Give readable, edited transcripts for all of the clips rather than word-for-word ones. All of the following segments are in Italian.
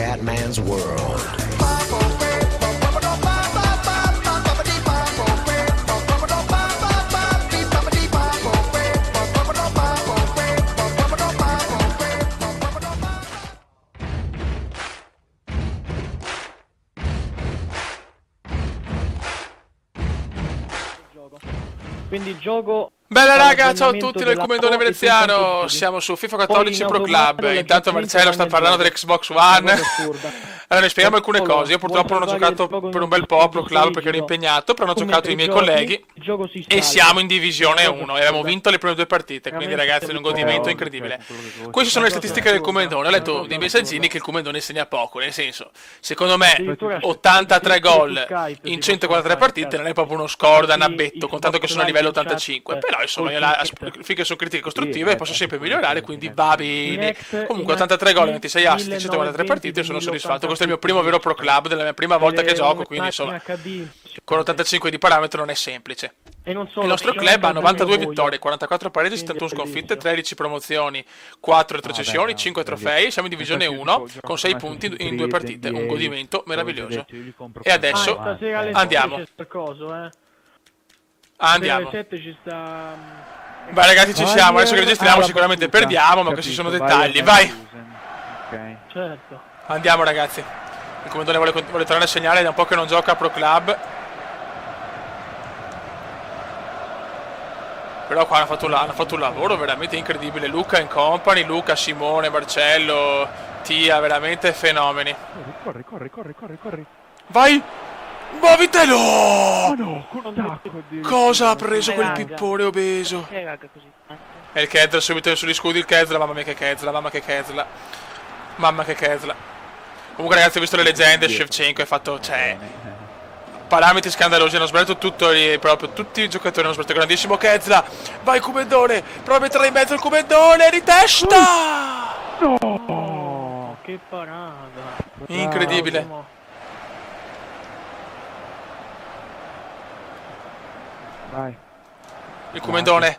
Scatman's World. Quindi il gioco... Bella raga, ciao a tutti dal Comendone Veneziano, siamo su FIFA 14 Pro Club. Intanto Marcello sta parlando dell'Xbox One. Allora, ne spieghiamo alcune cose. Io purtroppo non ho giocato per un bel po' a Pro Club perché ero impegnato, però hanno giocato i miei colleghi e siamo in Divisione 1. E abbiamo vinto le prime 2 partite, quindi ragazzi è un godimento incredibile. Queste sono le statistiche del Comendone. Ho letto dei messaggini che il Comendone segna poco, nel senso, secondo me 83 gol in 143 partite non è proprio uno score da nabbetto, contanto che sono a livello 85. Però insomma, finché sono critiche costruttive posso sempre migliorare, quindi va bene. Comunque 83 gol, 26 assist, 143 partite, sono soddisfatto. Questo è il mio primo vero Pro Club della mia prima volta che gioco, quindi insomma con 85 di parametro non è semplice. Il nostro club ha 92 vittorie, 44 pareggi, 71 sconfitte, 13 promozioni, 4 retrocessioni, 5 trofei. Siamo in divisione 1 con 6 punti in 2 partite, un godimento meraviglioso. E adesso andiamo. Andiamo. Vai ragazzi, ci siamo. Adesso che registriamo sicuramente perdiamo, ma questi sono dettagli. Vai. Certo. Andiamo ragazzi. Il Comendone vuole tornare a segnare, da un po' che non gioca a Pro Club. Però qua hanno fatto un lavoro veramente incredibile. Luca in company, Luca, Simone, Marcello, Tia, veramente fenomeni. Corri. Vai! Muovitelo! Oh no, cosa ha preso quel pippone obeso? E il Kedra subito sugli scudi, il Kedra, mamma mia che Kedra. Comunque ragazzi, ho visto le leggende, Shevchenko è fatto, cioè, parametri scandalosi, hanno sbagliato tutto, proprio tutti i giocatori hanno sbagliato, grandissimo Kedra, vai Comendone, prova a mettere in mezzo il Comendone, di testa! No, che parata! Incredibile. Vai. Il Comendone.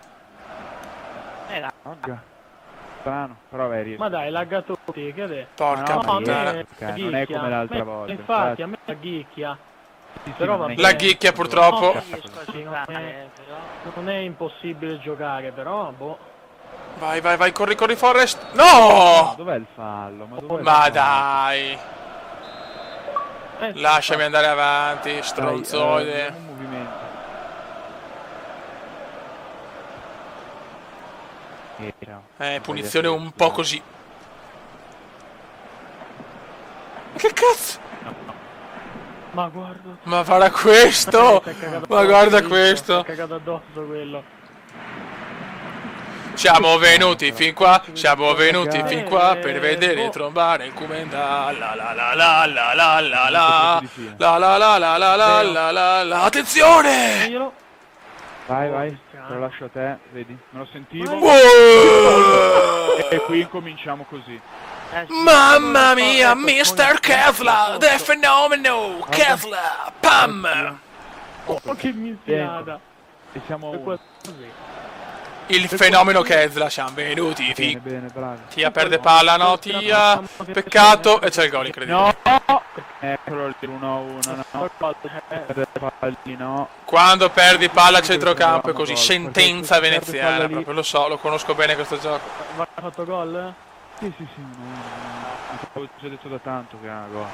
Strano, però vedi. Ma dai, laggato te, che è? Porca puttana. Non è come l'altra volta. Infatti, a me la ghicchia. La ghicchia purtroppo. Non è impossibile giocare, però, boh. Vai, corri Forrest. No! Dov'è il fallo? Ma dai. Lasciami andare avanti, stronzoide. Un movimento. Punizione un po' così. Ma che cazzo? Ma guarda. Ma farà questo? Ma guarda questo. Ha cagato addosso quello. Siamo venuti fin qua per vedere trombare il Comenda. La. Attenzione! Vai, te lo lascio a te, vedi, me lo sentivo. E qui incominciamo così. Mamma mia, Mr. Kessler, the fenomeno, Kessler, pam! Oh, che mischiata! E siamo... Il fenomeno Kessler, siamo venuti fin. Bene, bravi. Tia perde palla, no, Tia, peccato, e c'è il gol incredibile. No! Eccolo lì, 1-1, no. Perde palli, no. Quando perdi palla a centrocampo è così, sentenza veneziana, proprio lo so, lo conosco bene questo gioco. Ha fatto gol? Sì, avevo già detto da tanto che era una gol.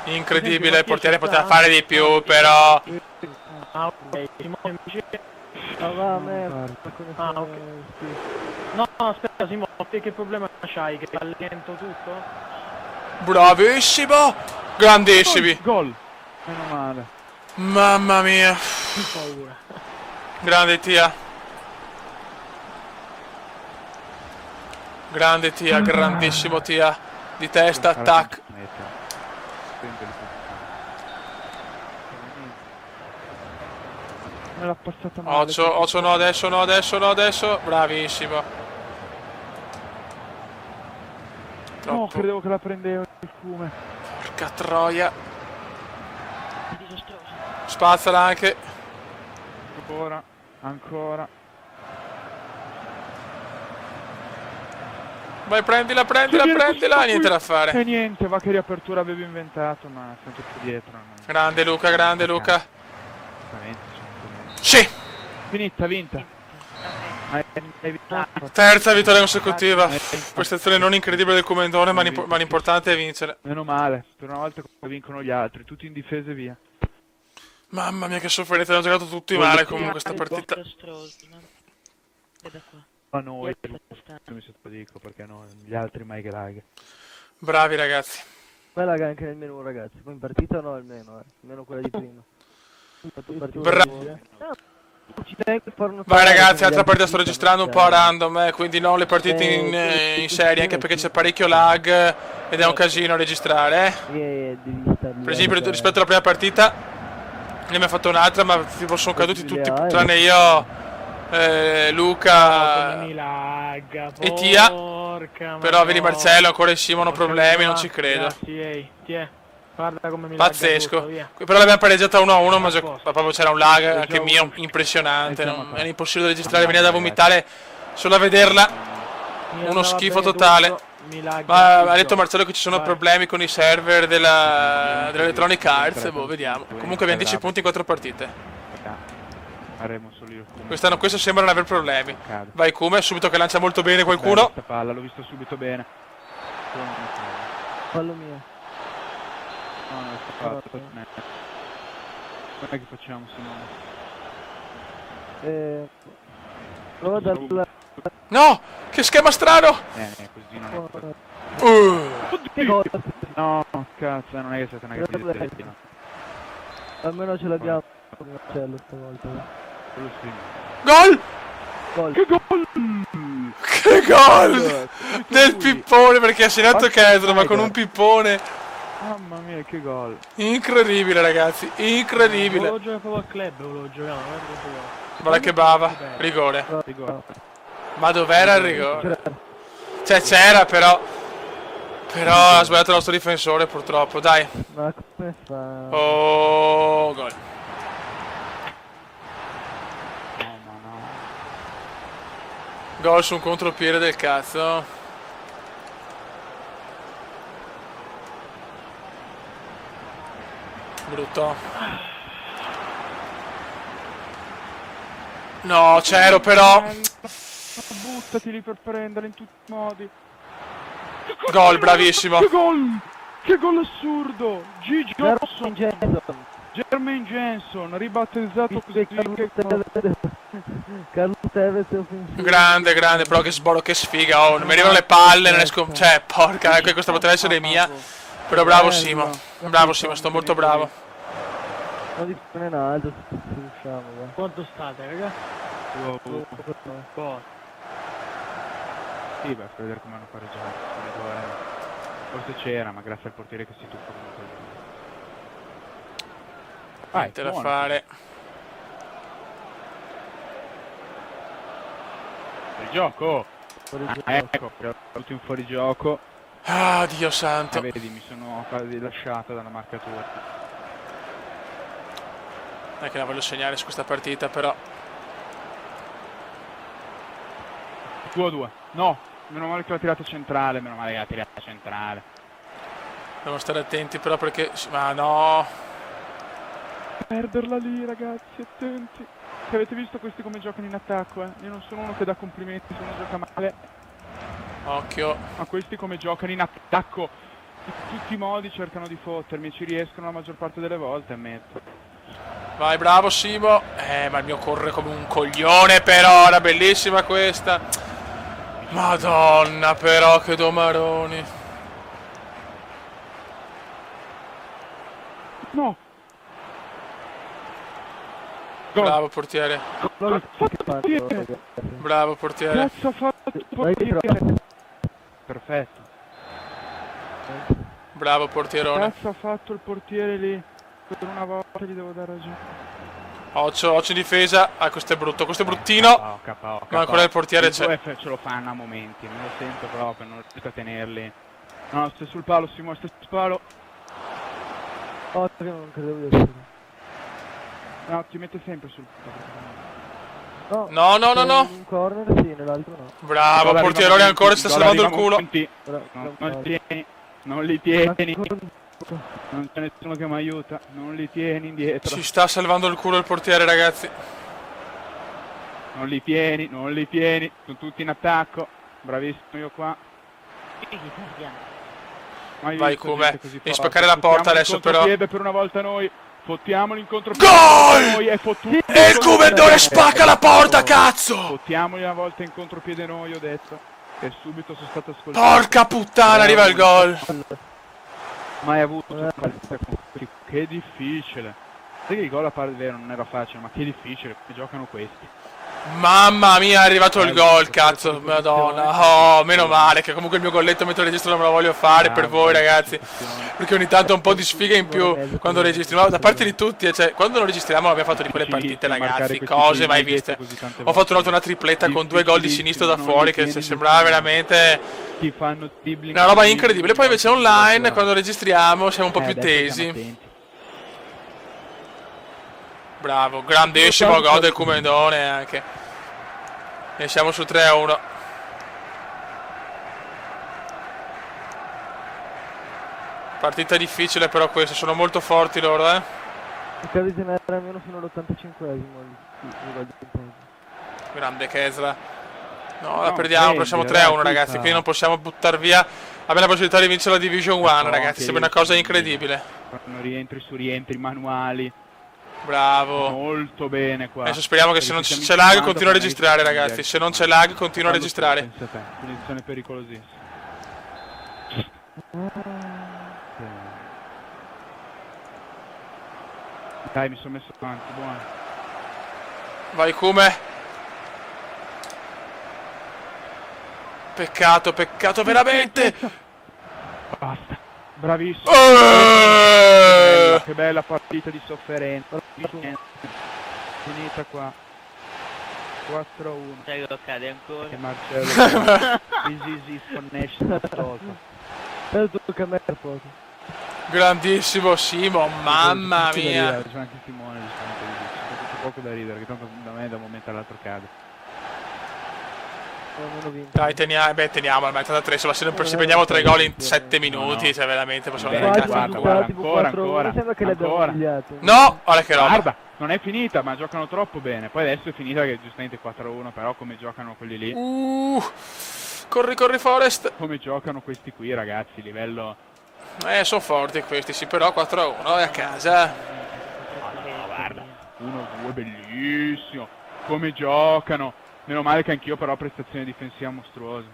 Incredibile, il portiere poteva fare di più, però... Ah, ok, Simone invece... ok. No, aspetta Simone, che problema c'hai? Che allento tutto? Bravissimo! Grandissimi! Gol! Meno male. Mamma mia! Che paura. Grande Tia! Grande Tia, grandissimo Tia! Di testa, tac! Me l'ha passata male. Ocio, no, adesso! Bravissimo! Troppo. No, credevo che la prendevo il fume. Porca troia! Spazzola anche! Ancora. Vai, prendila, niente da fare. E niente, va che riapertura avevo inventato, ma sempre più dietro. Grande Luca. Sì! Finita, vinta. Terza vittoria consecutiva. Prestazione non incredibile del Commendone, ma l'importante è vincere. Meno male, per una volta vincono gli altri, tutti in difesa e via. Mamma mia che sofferenza, hanno giocato tutti male comunque questa partita. Ma noi, mi dico, perché no, gli altri mai graghe. Bravi ragazzi. Bella anche nel menu ragazzi, poi in partita no almeno, almeno quella di prima. Vai ragazzi, altra partita sto registrando un po' a random, quindi non le partite in serie, anche perché c'è parecchio lag ed è un casino a registrare. Per esempio rispetto alla prima partita ne abbiamo fatto un'altra, ma tipo sono caduti tutti tranne io, Luca e Tia. Però vedi Marcello ancora e Simone problemi, non ci credo. Guarda come mi pazzesco. Lagga tutto, Però l'abbiamo pareggiata 1-1, ma proprio c'era un lag anche mio impressionante. Era impossibile registrare, veniva da vomitare solo a vederla. Uno schifo totale. Ma ha detto Marcello che ci sono problemi con i server dell'Electronic Arts. Boh, vediamo. Comunque abbiamo 10 punti in 4 partite. Questo sembra non aver problemi. Vai Kume, subito che lancia molto bene qualcuno. Questa palla, l'ho visto subito bene. Fallo mio. No, non è che facciamo Simone? Prova a darla. No! Che schema strano! Così non Che gol? No, cazzo, non è che siete una capita. Almeno ce l'abbiamo con Marcello stavolta. Gol! Che gol! Che gol! Del pippone, perché ha segnato Kedro, ma con un pippone. Mamma mia, che gol! Incredibile ragazzi, incredibile. Volevo giocare proprio al club, volevo giocare. Guarda che bava, rigore. Ma dov'era il rigore? Cioè c'era però ha sbagliato il nostro difensore purtroppo, dai. Ma come fa? Oh, gol. Gol su un contropiede del cazzo. Brutto. No, c'ero però. Buttati lì per prendere in tutti i modi. Gol, bravissimo. Che gol! Che gol assurdo! Gigi Jermaine Jensen, ribattezzato così. Carlo Tevez offensivo. Grande, però che sboro, che sfiga. Oh, non mi arrivano le palle, non esco. Cioè, porca, questa poteva essere mia. Però bravo Simo. Bravo Simo, sto molto bravo. Non di più in alto, se riusciamo, va. Quanto state, raga? Sì, beh, per vedere come hanno pareggiato. Forse c'era, ma grazie al portiere che si tuffa comunque. Niente da fare. Il gioco! Ecco, tutti in fuorigioco. Ah, Dio santo. Vedi, mi sono rilasciato dalla marcatura. Non è che la voglio segnare su questa partita, però. 2-2. No, meno male che l'ha tirata centrale, Dobbiamo stare attenti però perché. Ma no. Perderla lì, ragazzi, attenti. Se avete visto questi come giocano in attacco, Io non sono uno che dà complimenti se uno gioca male. Occhio. Ma questi come giocano in attacco. In tutti i modi cercano di fottermi, ci riescono la maggior parte delle volte, ammetto. Vai, bravo Simo. Ma il mio corre come un coglione però, era bellissima questa. Madonna però, che domaroni. No. Bravo portiere. Bravo portiere. Cazzo ha fatto il portiere. Perfetto. Bravo portierone. Cazzo ha fatto il portiere lì. Per una volta gli devo dare ragione. Occhio in difesa. Ah, questo è brutto, questo è bruttino. Ma ancora il portiere c'è. Ce lo fanno a momenti, non lo sento proprio, non riesco a tenerli. No, stai sul palo, Simone, stai sul palo. Non credevo di essere. No, ti mette sempre sul No, No, no, no, no. in un corner sì, nell'altro no. Bravo, Gol portierone arrivano ancora, si sta gol salvando il arrivano culo. punti. Bravo, Non li tieni, non li Ma tieni. con- Non c'è nessuno che mi aiuta, non li tieni indietro. Ci sta salvando il culo il portiere, ragazzi. Non li tieni, non li tieni. Sono tutti in attacco. Bravissimo io qua. Mai Vai, visto come? gente così Devi forte. spaccare la porta Fottiamolo adesso, in però. contropiede per una volta noi. Fottiamolo in contropiede. Gol! Noi è fottuto. E il Cumendone spacca la porta, cazzo! Fottiamoli una volta in contropiede noi, ho detto. E subito sono stato ascoltato. Porca puttana, arriva il gol. Mai avuto che difficile. Sai che il gol a parte vero non era facile, ma che difficile che giocano questi. Mamma mia, è arrivato il gol, cazzo, madonna. Oh, meno male che comunque il mio golletto mentre registro non me lo voglio fare per voi, ragazzi. Perché ogni tanto un po' di sfiga in più quando registri. Ma da parte di tutti, cioè, quando non registriamo abbiamo fatto di quelle partite, ragazzi, cose mai viste. Ho fatto una tripletta con 2 gol di sinistro da fuori che sembrava veramente Ti fanno una roba incredibile. Poi invece online, quando registriamo, siamo un po' più tesi. Bravo, grandissimo gol del Cumendone anche. E siamo su 3-1. Partita difficile però questa, sono molto forti loro, eh. Il caso di tenere almeno fino all'85esimo. Grande Kesra. No, la perdiamo, però siamo 3-1 ragazzi, quindi non possiamo buttare via. Abbiamo la possibilità di vincere la Division 1, ragazzi, sembra una cosa incredibile. Fanno rientri su rientri manuali. Bravo. Molto bene qua. Adesso speriamo che se non c'è lag continua a registrare, ragazzi. Se non c'è lag continua a registrare. Punizione pericolosissima. Dai, mi sono messo avanti, buono. Vai Kume. Peccato, peccato veramente. Basta. Bravissimo. Che bella partita di sofferenza. Finita qua. 4-1. Prego, cade ancora. E Marcello. Easy connection tolto. Adesso tocca a me per poco. Grandissimo Simo, mamma mia. C'è anche Simone, c'è poco da ridere, che tanto da me da un momento all'altro cade. Dai, teniamo al 3, se prendiamo 3 gol in 7 minuti, cioè veramente possiamo andare a cazzo. Ancora. Sembra che le abbiamo pigliate. No, guarda che roba. Guarda, non è finita, ma giocano troppo bene. Poi adesso è finita che giustamente 4-1, però come giocano quelli lì. Corri Forest. Come giocano questi qui, ragazzi, livello. Sono forti questi, sì, però 4-1 è a casa. No, guarda. 1-2, bellissimo. Come giocano. Meno male che anch'io però ho prestazione difensiva mostruose.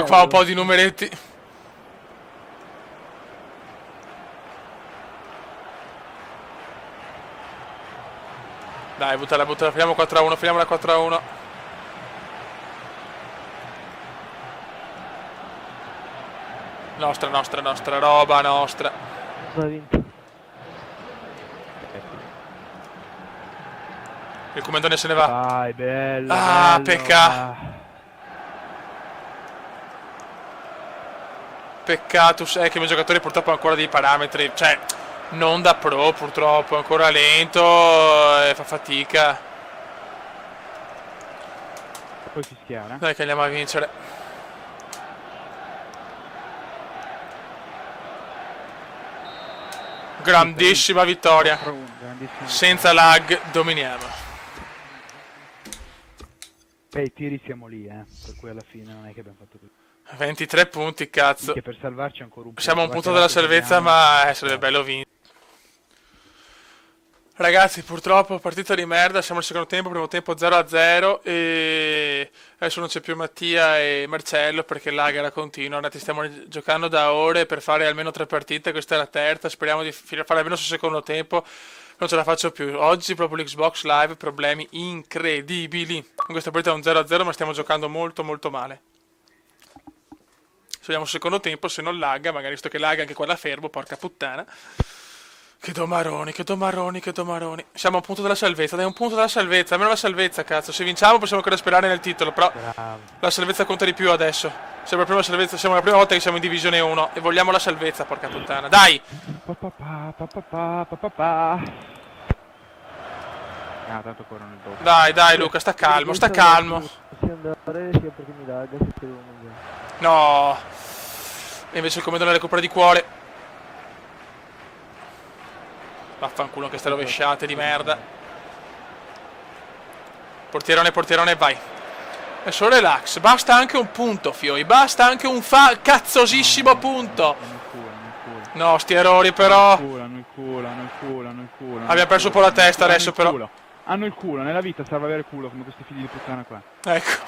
Qua un po' di numeretti. Dai, buttala, finiamo 4-1, finiamola 4-1. Nostra, roba nostra. Ha vinto. Il Cumendone se ne va. Dai, bello. Ah, bello, peccato. Peccatus è che i miei giocatori purtroppo hanno ancora dei parametri, cioè non da pro purtroppo, è ancora lento e fa fatica. Poi fischiare. Dai che andiamo a vincere. Grandissima vittoria. Senza lag dominiamo. Beh, i tiri siamo lì, per cui alla fine non è che abbiamo fatto tutto. 23 punti, cazzo. Che per salvarci ancora un po'. Siamo a un punto della salvezza, ma sarebbe bello vincere. Ragazzi, purtroppo partita di merda, siamo al secondo tempo, primo tempo 0-0 e adesso non c'è più Mattia e Marcello perché la gara continua, stiamo giocando da ore per fare almeno 3 partite, questa è la terza, speriamo di fare almeno sul secondo tempo, non ce la faccio più. Oggi proprio l'Xbox Live, problemi incredibili, con questa partita è un 0-0 ma stiamo giocando molto molto male. Se vediamo sul secondo tempo, se non lagga, magari visto che lagga anche qua la fermo, porca puttana. Che domaroni. Siamo a un punto della salvezza, dai, un punto della salvezza, almeno la salvezza, cazzo. Se vinciamo possiamo ancora sperare nel titolo, però la salvezza conta di più adesso. Siamo la prima volta che siamo in Divisione 1 e vogliamo la salvezza, porca puttana. Dai! Ah, tanto corrono il doppio. Dai Luca, sta calmo, sta calmo. Sia andare sia perché mi lagga sia per un No. E invece il comandone recupera di cuore. Vaffanculo che ste rovesciate di merda. Portierone, vai. È solo relax, basta anche un punto, Fioi, basta anche un cazzosissimo punto. No, sti errori però. Hanno il culo. Abbiamo perso un po' la testa adesso però. Hanno il culo, nella vita serve avere culo come questi figli di puttana qua. Ecco,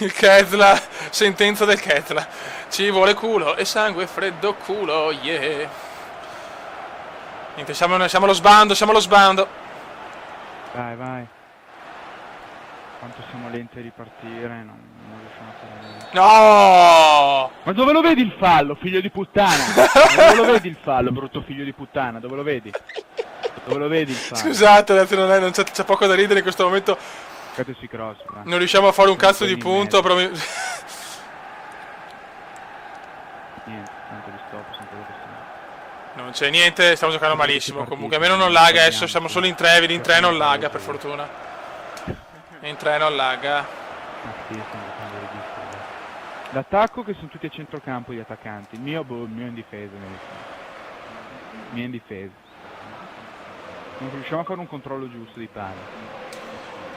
il Ketla, sentenza del Ketla. Ci vuole culo e sangue freddo culo, yeah. Niente, siamo allo sbando. Vai. Quanto siamo lenti a ripartire, non riusciamo a fare niente. No! Ma dove lo vedi il fallo, figlio di puttana? Dove lo vedi il fallo, brutto figlio di puttana? Dove lo vedi? Dove lo vedi il fallo? Scusate, ragazzi, non c'è poco da ridere in questo momento. Giocate sui cross, va. Non riusciamo a fare un cazzo di punto, però Niente, tanto di stop, sempre lo stesso. non c'è niente, stiamo giocando malissimo. Comunque, almeno non laga adesso, siamo solo in 3, in 3 non laga, per fortuna. In 3 non laga. Ah sì, stiamo giocando ridicolo. L'attacco che sono tutti a centrocampo gli attaccanti. Il mio è in difesa. Mio è in difesa. Non riusciamo a fare un controllo giusto di palla.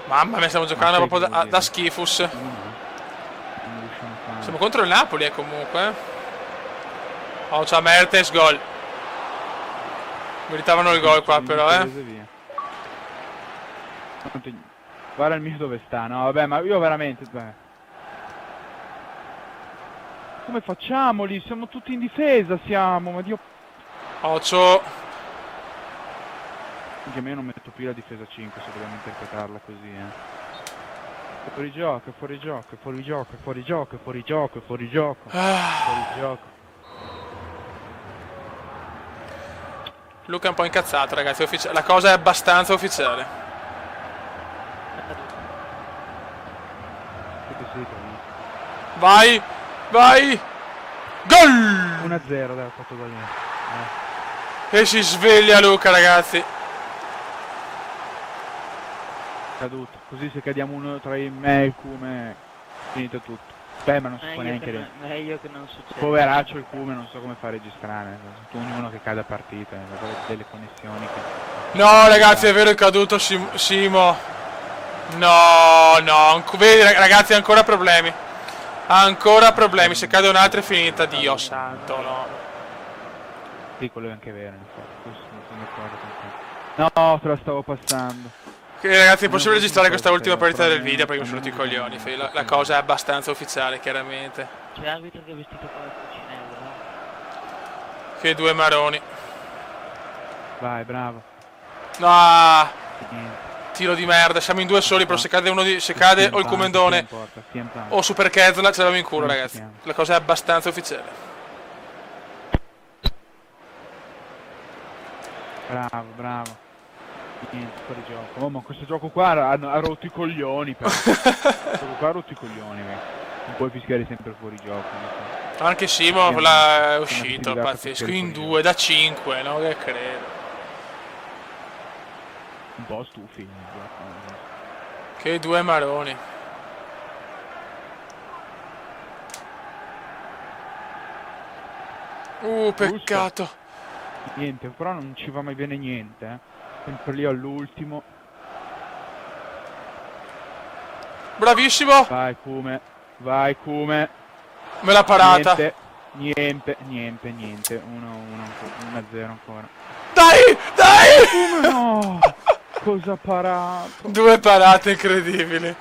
Mamma mia, stiamo giocando proprio da schifus. Non riusciamo a fare. Siamo contro il Napoli, comunque. Oh, c'ha Mertens, gol. Meritavano il gol qua, però, Via. Guarda il mio dove sta, no? Vabbè, ma io veramente... Come facciamo lì? Siamo tutti in difesa, siamo, ma Dio... Occhio. Anche a me non metto più la difesa 5 se dobbiamo interpretarla così, È fuori gioco, è fuori gioco, è fuori gioco, è fuori gioco, è fuori gioco, è fuori gioco, fuori gioco. Luca è un po' incazzato, ragazzi, la cosa è abbastanza ufficiale. Vai! Gol! 1-0, dai, ho fatto gol. E si sveglia Luca, ragazzi. Caduto, così se cadiamo uno tra me e il Cume, finito tutto. Beh, ma non si può neanche dentro. Meglio che non succeda. Poveraccio il Cume, non so come fa a registrare. Ognuno che cade a partita, delle connessioni che... No, ragazzi, è vero, è caduto Simo. No, vedi, ragazzi, ancora problemi. Se cade un'altra è finita, Dio santo, no. Sì, quello è anche vero, infatti, questo non sono d'accordo con te. No, te la stavo passando. Ragazzi, è impossibile registrare questa ultima partita del video perché mi sono rotti i coglioni. La cosa è abbastanza ufficiale, chiaramente. C'è l'arbitro che è vestito come Pulcinello, no? Che due maroni. Vai, bravo. No, Niente. tiro di merda, siamo in due soli, però se cade o il Comendone o Super Kezla ce l'abbiamo in culo, ragazzi. La cosa è abbastanza ufficiale. Bravo. Niente, fuori gioco. Oh, ma questo gioco qua ha rotto i coglioni, però. Questo gioco qua ha rotto i coglioni, non puoi fischiare sempre fuori gioco. Anche Simo è uscito, pazzesco, in 2 da 5, no? Che credo. Un po' stufi. Che due maroni. Peccato. Niente, però non ci va mai bene niente, Sempre lì all'ultimo. Bravissimo. Vai Cume. Me l'ha parata. Niente. 1-0 ancora. Dai! Come no? Cosa ha parato? Due parate incredibili.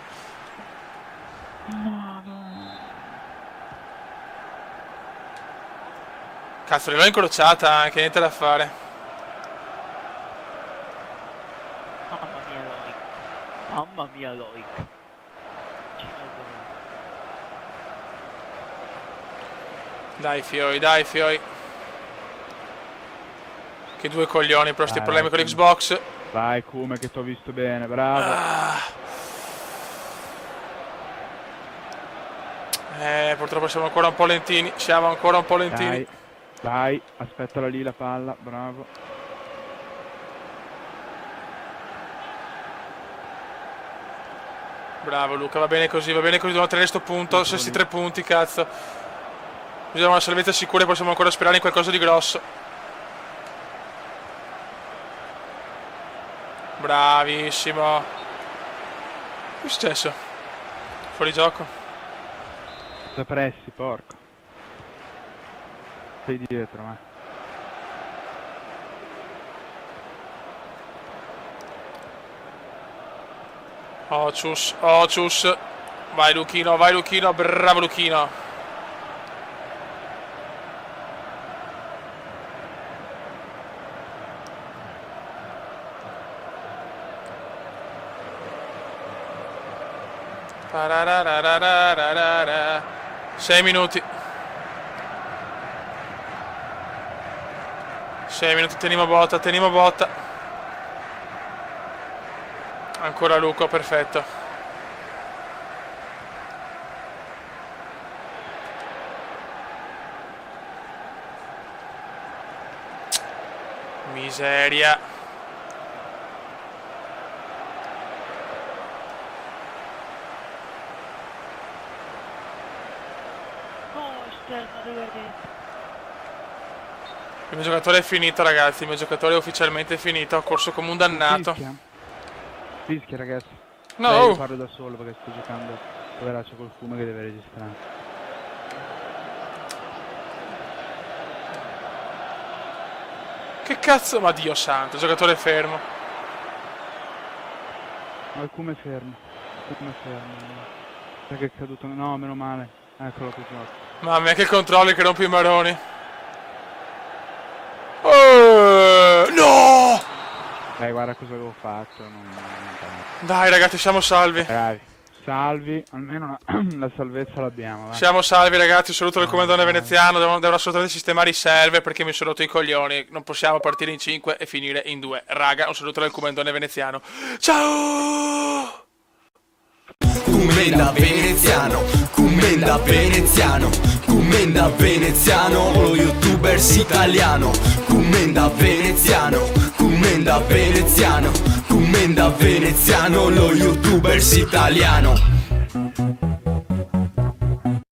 Cazzo, l'ho incrociata anche, niente da fare. Mamma mia, Loic. Dai Fioi. Che due coglioni, però sti problemi con l'Xbox. Vai Cume che t'ho visto bene, bravo. Purtroppo siamo ancora un po' lentini. Vai, aspettala lì la palla, bravo. Bravo Luca, va bene così, dobbiamo tenere sto punto, se sti 3 punti, cazzo. Bisogna una salvezza sicura e possiamo ancora sperare in qualcosa di grosso. Bravissimo. Che è successo? Fuori gioco. Da pressi, porco. Sei dietro, ma. Ocius. Vai Luchino, bravo Luchino. Pararararararara. 6 minuti. 6 minuti, teniamo botta. Ancora Luco, perfetto. Miseria. No, esterno deve dentro. Il mio giocatore è finito, ragazzi. Il mio giocatore è ufficialmente finito. Ha corso come un dannato. Fischia, ragazzi. No. Io parlo da solo perché sto giocando. Poverà, c'è qualcuno che deve registrare. Che cazzo? Ma Dio santo, il giocatore è fermo. Ma come fermo? Perché è caduto? No, meno male. Eccolo che gioco. Mamma mia, che controlli che rompi i maroni. No! Guarda cosa avevo fatto. Dai ragazzi, siamo salvi. Bravi. Salvi, almeno la salvezza l'abbiamo. Vai. Siamo salvi ragazzi, un saluto del comandante veneziano. Devono assolutamente sistemare i server perché mi sono rotto i coglioni. Non possiamo partire in 5 e finire in 2. Raga, un saluto del comandante veneziano. Ciao! Commenda veneziano, lo youtubers italiano. Commenda veneziano, lo youtubers italiano.